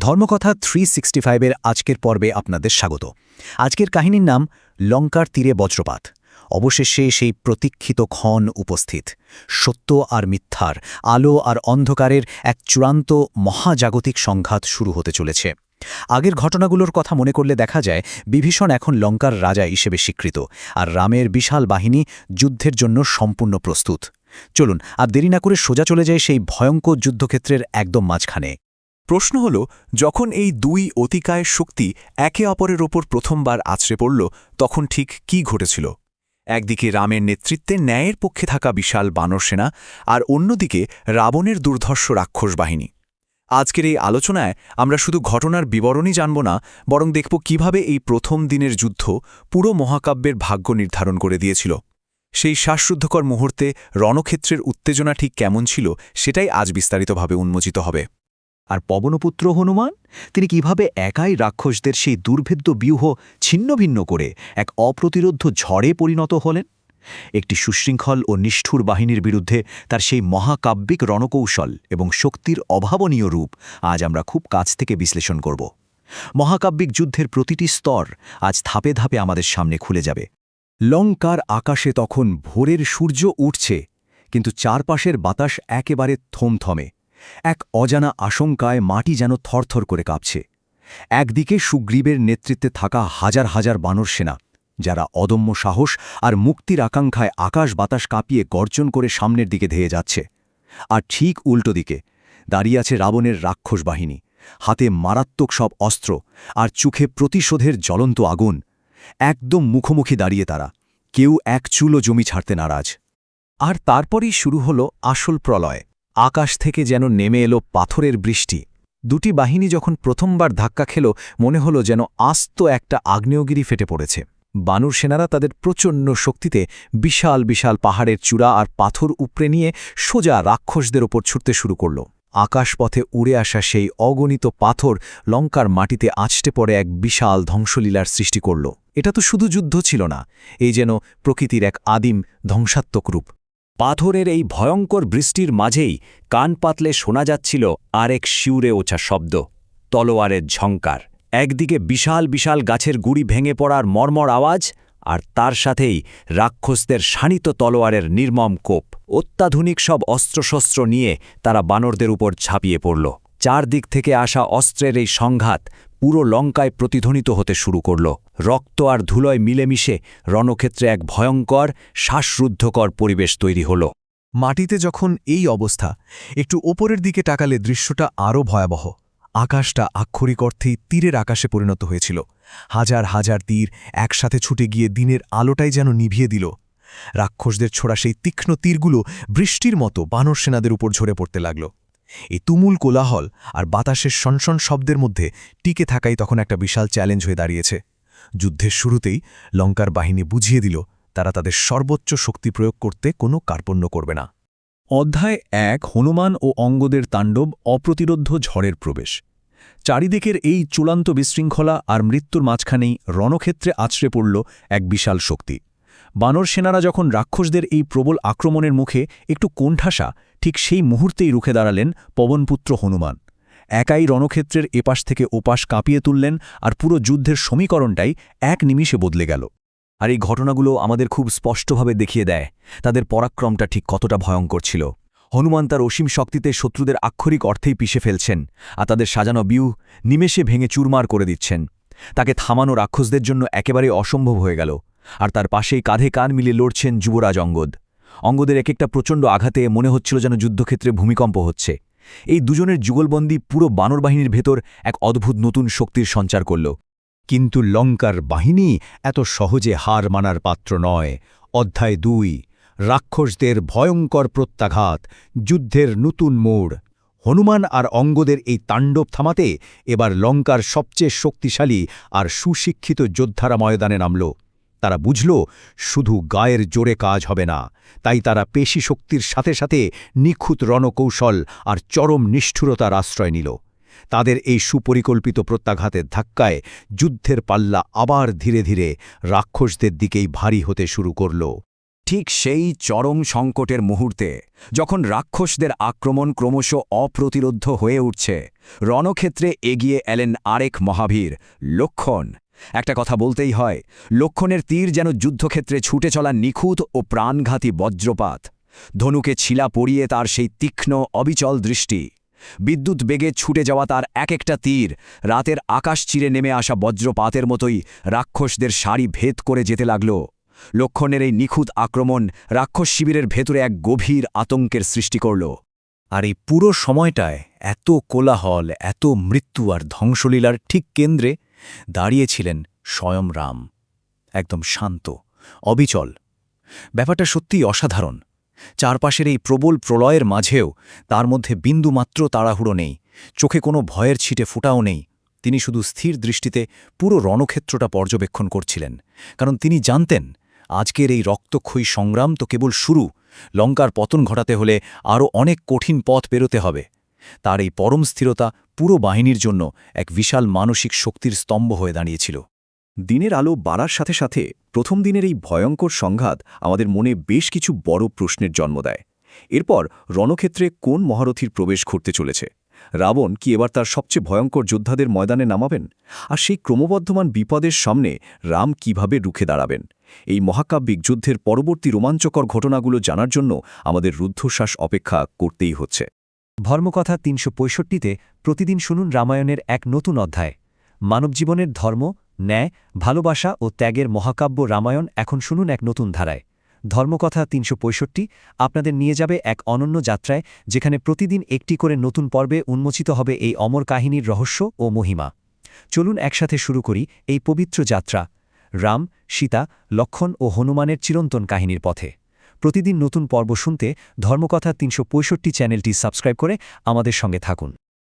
ধর্মকথা 365-এর আজকের পর্বে আপনাদের স্বাগত। আজকের কাহিনীর নাম লঙ্কার তীরে বজ্রপাত। অবশেষে সেই প্রতীক্ষিত ক্ষণ উপস্থিত। সত্য আর মিথ্যার, আলো আর অন্ধকারের এক চূড়ান্ত মহাজাগতিক সংঘাত শুরু হতে চলেছে। আগের ঘটনাগুলোর কথা মনে করলে দেখা যায় বিভীষণ এখন লঙ্কার রাজা হিসেবে স্বীকৃত, আর রামের বিশাল বাহিনী যুদ্ধের জন্য সম্পূর্ণ প্রস্তুত। চলুন আর দেরি না করে সোজা চলে যায় সেই ভয়ঙ্কর যুদ্ধক্ষেত্রের একদম মাঝখানে। প্রশ্ন হল, যখন এই দুই অতিকায় শক্তি একে অপরের ওপর প্রথমবার আছড়ে পড়ল, তখন ঠিক কি ঘটেছিল? একদিকে রামের নেতৃত্বে ন্যায়ের পক্ষে থাকা বিশাল বানর সেনা, আর অন্যদিকে রাবণের দুর্ধর্ষ রাক্ষস বাহিনী। আজকের এই আলোচনায় আমরা শুধু ঘটনার বিবরণই জানব না, বরং দেখব কিভাবে এই প্রথম দিনের যুদ্ধ পুরো মহাকাব্যের ভাগ্য নির্ধারণ করে দিয়েছিল। সেই শ্বাসরুদ্ধকর মুহূর্তে রণক্ষেত্রের উত্তেজনা ঠিক কেমন ছিল, সেটাই আজ বিস্তারিতভাবে উন্মোচিত হবে। আর পবনপুত্র হনুমান, তিনি কিভাবে একাই রাক্ষসদের সেই দুর্ভেদ্য ব্যূহ ছিন্নভিন্ন করে এক অপ্রতিরোধ্য ঝড়ে পরিণত হলেন। একটি সুশৃঙ্খল ও নিষ্ঠুর বাহিনীর বিরুদ্ধে তার সেই মহাকাব্যিক রণকৌশল এবং শক্তির অভাবনীয় রূপ আজ আমরা খুব কাছ থেকে বিশ্লেষণ করব। মহাকাব্যিক যুদ্ধের প্রতিটি স্তর আজ ধাপে ধাপে আমাদের সামনে খুলে যাবে। লঙ্কার আকাশে তখন ভোরের সূর্য উঠছে, কিন্তু চারপাশের বাতাস একেবারে থমথমে। এক অজানা আশঙ্কায় মাটি যেন থরথর করে কাঁপছে। একদিকে সুগ্রীবের নেতৃত্বে থাকা হাজার হাজার বানর সেনা, যারা অদম্য সাহস আর মুক্তির আকাঙ্ক্ষায় আকাশ বাতাস কাঁপিয়ে গর্জন করে সামনের দিকে ধেয়ে যাচ্ছে। আর ঠিক উল্টো দিকে দাঁড়িয়ে আছে রাবণের রাক্ষস বাহিনী, হাতে মারাত্মক সব অস্ত্র আর চোখে প্রতিশোধের জ্বলন্ত আগুন। একদম মুখোমুখি দাঁড়িয়ে তারা, কেউ এক চুলো জমি ছাড়তে নারাজ। আর তারপরই শুরু হলো আসল প্রলয়। আকাশ থেকে যেন নেমে এলো পাথরের বৃষ্টি। দুটি বাহিনী যখন প্রথমবার ধাক্কা খেল, মনে হলো যেন আস্ত একটা আগ্নেয়গিরি ফেটে পড়েছে। বানর সেনারা তাদের প্রচণ্ড শক্তিতে বিশাল বিশাল পাহাড়ের চূড়া আর পাথর উপড়ে নিয়ে সোজা রাক্ষসদের ওপর ছুটতে শুরু করল। আকাশপথে উড়ে আসা সেই অগণিত পাথর লঙ্কার মাটিতে আছড়ে পড়ে এক বিশাল ধ্বংসলীলার সৃষ্টি করল। এটা তো শুধু যুদ্ধ ছিল না, এই যেন প্রকৃতির এক আদিম ধ্বংসাত্মক রূপ। পাথরের এই ভয়ঙ্কর বৃষ্টির মাঝেই কান পাতলে শোনা যাচ্ছিল আরেক শিউরে ওঠা শব্দ, তলোয়ারের ঝঙ্কার। একদিকে বিশাল বিশাল গাছের গুড়ি ভেঙে পড়ার মর্মর আওয়াজ, আর তার সাথেই রাক্ষসদের শানিত তলোয়ারের নির্মম কোপ। অত্যাধুনিক সব অস্ত্রশস্ত্র নিয়ে তারা বানরদের উপর ঝাঁপিয়ে পড়ল। চারদিক থেকে আসা অস্ত্রের এই সংঘাত পুরো লঙ্কায় প্রতিধ্বনিত হতে শুরু করল। রক্ত আর ধুলোয় মিলেমিশে রণক্ষেত্রে এক ভয়ঙ্কর শ্বাসরুদ্ধকর পরিবেশ তৈরি হল। মাটিতে যখন এই অবস্থা, একটু ওপরের দিকে তাকালে দৃশ্যটা আরও ভয়াবহ। আকাশটা আক্ষরিক অর্থেই তীরের আকাশে পরিণত হয়েছিল। হাজার হাজার তীর একসাথে ছুটে গিয়ে দিনের আলোটাই যেন নিভিয়ে দিল। রাক্ষসদের ছোড়া সেই তীক্ষ্ণ তীরগুলো বৃষ্টির মতো বানর সেনাদের উপর ঝরে পড়তে লাগল। এই তুমুল কোলাহল আর বাতাসের সনসন শব্দের মধ্যে টিকে থাকাই তখন একটা বিশাল চ্যালেঞ্জ হয়ে দাঁড়িয়েছে। যুদ্ধের শুরুতেই লঙ্কার বাহিনী বুঝিয়ে দিল, তারা তাদের সর্বোচ্চ শক্তি প্রয়োগ করতে কোনো কার্পণ্য করবে না। অধ্যায় 1, হনুমান ও অঙ্গদের তাণ্ডব, অপ্রতিরোধ্য ঝড়ের প্রবেশ। চারিদিকের এই চূড়ান্ত বিশৃঙ্খলা আর মৃত্যুর মাঝখানেই রণক্ষেত্রে আছড়ে পড়ল এক বিশাল শক্তি। বানর সেনারা যখন রাক্ষসদের এই প্রবল আক্রমণের মুখে একটু কোণঠাসা, ঠিক সেই মুহূর্তেই রুখে দাঁড়ালেন পবনপুত্র হনুমান। একাই রণক্ষেত্রের এপাশ থেকে ওপাশ কাঁপিয়ে তুললেন, আর পুরো যুদ্ধের সমীকরণটাই এক নিমিষে বদলে গেল। আর এই ঘটনাগুলো আমাদের খুব স্পষ্টভাবে দেখিয়ে দেয় তাদের পরাক্রমটা ঠিক কতটা ভয়ঙ্কর ছিল। হনুমান তার অসীম শক্তিতে শত্রুদের আক্ষরিক অর্থেই পিষে ফেলছেন, আর তাদের সাজানো ব্যূহ নিমেষে ভেঙে চুরমার করে দিচ্ছেন। তাকে থামানো রাক্ষসদের জন্য একেবারে অসম্ভব হয়ে গেল। আর তার পাশেই কাঁধে কাঁধ মিলিয়ে লড়ছেন যুবরাজ অঙ্গদ। অঙ্গদের এক একটা প্রচণ্ড আঘাতে মনে হচ্ছিল যেন যুদ্ধক্ষেত্রে ভূমিকম্প হচ্ছে। এই দুজনের যুগলবন্দি পুরো বানর বাহিনীর ভেতর এক অদ্ভুত নতুন শক্তির সঞ্চার করল। কিন্তু লঙ্কার বাহিনী এত সহজে হার মানার পাত্র নয়। অধ্যায় 2, রাক্ষসদের ভয়ঙ্কর প্রত্যাঘাত, যুদ্ধের নতুন মোড়। হনুমান আর অঙ্গদের এই তাণ্ডব থামাতে এবার লঙ্কার সবচেয়ে শক্তিশালী আর সুশিক্ষিত যোদ্ধারা ময়দানে নামল। তারা বুঝল, শুধু গায়ের জোরে কাজ হবে না, তাই তারা পেশি শক্তির সাথে সাথে নিখুঁত রণকৌশল আর চরম নিষ্ঠুরতার আশ্রয় নিল। তাদের এই সুপরিকল্পিত প্রত্যাঘাতের ধাক্কায় যুদ্ধের পাল্লা আবার ধীরে ধীরে রাক্ষসদের দিকেই ভারী হতে শুরু করল। ঠিক সেই চরম সংকটের মুহূর্তে যখন রাক্ষসদের আক্রমণ ক্রমশ অপ্রতিরোধ্য হয়ে উঠছে, রণক্ষেত্রে এগিয়ে এলেন আরেক মহাবীর, লক্ষণ। একটা কথা বলতেই হয়, লক্ষণের তীর যেন যুদ্ধক্ষেত্রে ছুটে চলা নিখুঁত ও প্রাণঘাতী বজ্রপাত। ধনুকে ছিলা পড়িয়ে তার সেই তীক্ষ্ণ অবিচল দৃষ্টি, বিদ্যুৎ বেগে ছুটে যাওয়া তার এক একটা তীর রাতের আকাশ চিরে নেমে আসা বজ্রপাতের মতোই রাক্ষসদের সারি ভেদ করে যেতে লাগল। লক্ষণের এই নিখুঁত আক্রমণ রাক্ষস শিবিরের ভেতরে এক গভীর আতঙ্কের সৃষ্টি করল। আর এই পুরো সময়টায় এত কোলাহল, এত মৃত্যু আর ধ্বংসলীলার ঠিক কেন্দ্রে দাঁড়িয়েছিলেন স্বয়ং রাম, একদম শান্ত, অবিচল। ব্যাপারটা সত্যিই অসাধারণ। চারপাশের এই প্রবল প্রলয়ের মাঝেও তার মধ্যে বিন্দুমাত্র তাড়াহুড়ো নেই, চোখে কোনো ভয়ের ছিটে ফোঁটাও নেই। তিনি শুধু স্থির দৃষ্টিতে পুরো রণক্ষেত্রটা পর্যবেক্ষণ করছিলেন, কারণ তিনি জানতেন আজকের এই রক্তক্ষয়ী সংগ্রাম তো কেবল শুরু। লঙ্কার পতন ঘটাতে হলে আরও অনেক কঠিন পথ পেরোতে হবে। তার এই পরম স্থিরতা পুরো বাহিনীর জন্য এক বিশাল মানসিক শক্তির স্তম্ভ হয়ে দাঁড়িয়েছিল। দিনের আলো বাড়ার সাথে সাথে প্রথম দিনের এই ভয়ঙ্কর সংঘাত আমাদের মনে বেশ কিছু বড় প্রশ্নের জন্ম দেয়। এরপর রণক্ষেত্রে কোন মহারথীর প্রবেশ ঘটতে চলেছে? রাবণ কি এবার তার সবচেয়ে ভয়ঙ্কর যোদ্ধাদের ময়দানে নামাবেন? আর সেই ক্রমবর্ধমান বিপদের সামনে রাম কিভাবে রুখে দাঁড়াবেন? এই মহাকাব্যিক যুদ্ধের পরবর্তী রোমাঞ্চকর ঘটনাগুলো জানার জন্য আমাদের রুদ্ধশ্বাস অপেক্ষা করতেই হচ্ছে। ধর্মকথা ৩৬৫তে প্রতিদিন শুনুন রামায়ণের এক নতুন অধ্যায়। মানবজীবনের ধর্ম, ন্যায়, ভালোবাসা ও ত্যাগের মহাকাব্য রামায়ণ এখন শুনুন এক নতুন ধারায়। ধর্মকথা ৩৬৫ আপনাদের নিয়ে যাবে এক অনন্য যাত্রায়, যেখানে প্রতিদিন একটি করে নতুন পর্বে উন্মোচিত হবে এই অমর কাহিনীর রহস্য ও মহিমা। চলুন একসাথে শুরু করি এই পবিত্র যাত্রা, রাম, সীতা, লক্ষণ ও হনুমানের চিরন্তন কাহিনীর পথে। প্রতিদিন নতুন পর্ব শুনতে ধর্মকথা ৩৬৫ চ্যানেলটি সাবস্ক্রাইব করে আমাদের সঙ্গে থাকুন।